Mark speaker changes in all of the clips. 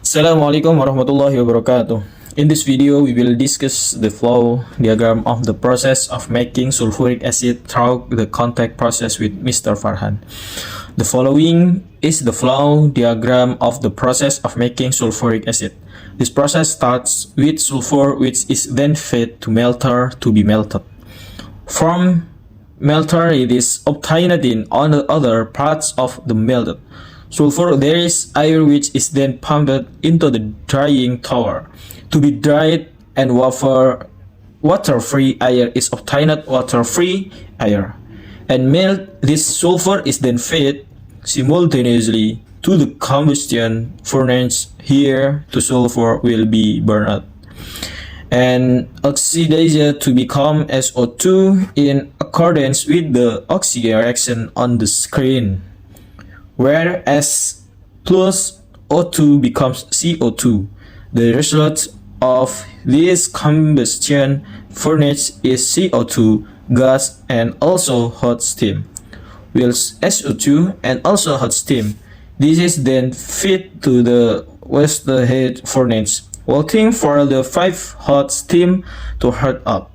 Speaker 1: Assalamualaikum warahmatullahi wabarakatuh. In this video, we will discuss the flow diagram of the process of making sulfuric acid through the contact process with Mr. Farhan. The following is the flow diagram of the process of making sulfuric acid. This process starts with sulfur, which is then fed to melter to be melted. From melter, it is obtained in other parts of the melted sulfur. There is air which is then pumped into the drying tower to be dried, and water-free air is obtained. Water-free air and melt. This sulfur is then fed simultaneously to the combustion furnace. Here, the sulfur will be burned and oxidized to become SO2 in accordance with the oxygen reaction on the screen, where S plus O2 becomes CO2. The result of this combustion furnace is CO2 gas and also hot steam, whilst SO2 and also hot steam. This is then fed to the waste heat furnace, waiting for the 5 hot steam to heat up.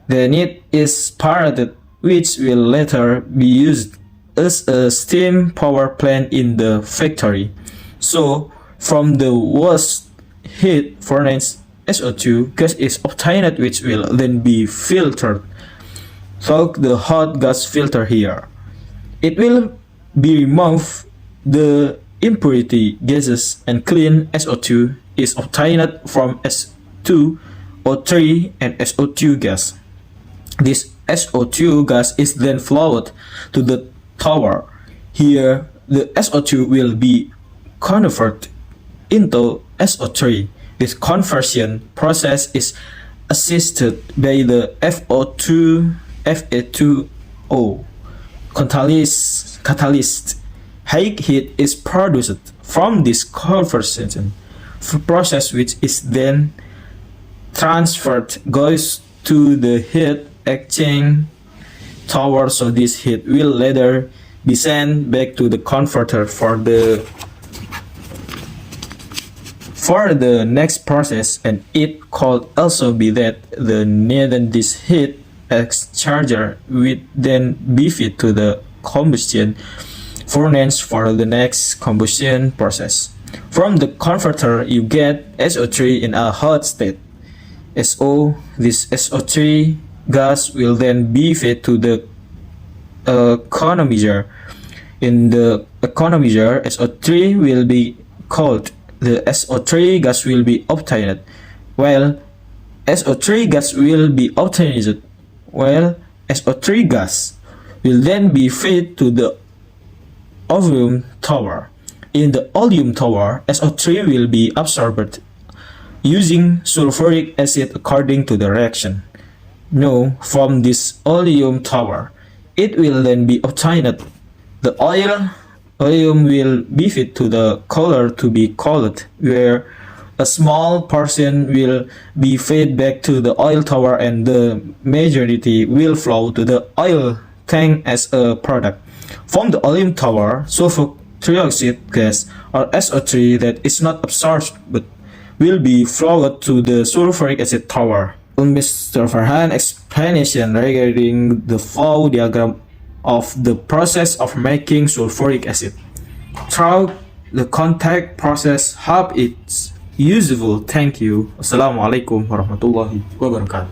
Speaker 1: Then it is parted, which will later be used as a steam power plant in the factory. So, from the waste heat furnace, SO2 gas is obtained, which will then be filtered through the hot gas filter here. It will be removed the impurity gases and clean SO2 is obtained from S2O3 and SO2 gas. This SO2 gas is then flowed to the tower. Here, the SO2 will be converted into SO3. This conversion process is assisted by the Fa2O catalyst. High heat is produced from this conversion process, which is then transferred goes to the heat exchange tower. So this heat will later be sent back to the converter for the next process, and it could also be that this heat exchanger will then be fed to the combustion furnace for the next combustion process. From the converter, you get SO3 in a hot state. This SO3 gas will then be fed to the economizer. In the economizer, SO3 will be cooled. The SO3 gas will be obtained. SO3 gas will then be fed to the oleum tower. In the oleum tower, SO3 will be absorbed using sulfuric acid according to the reaction. Now, from this oleum tower, it will then be obtained. The oleum will be fed to the cooler to be cooled, where a small portion will be fed back to the oil tower and the majority will flow to the oil tank as a product. From the oleum tower, sulfur trioxide gas or SO3 that is not absorbed but will be flowed to the sulfuric acid tower. Mr. Farhan explanation regarding the flow diagram of the process of making sulfuric acid through the contact process. Hope it's useful. Thank you. Assalamualaikum warahmatullahi wabarakatuh.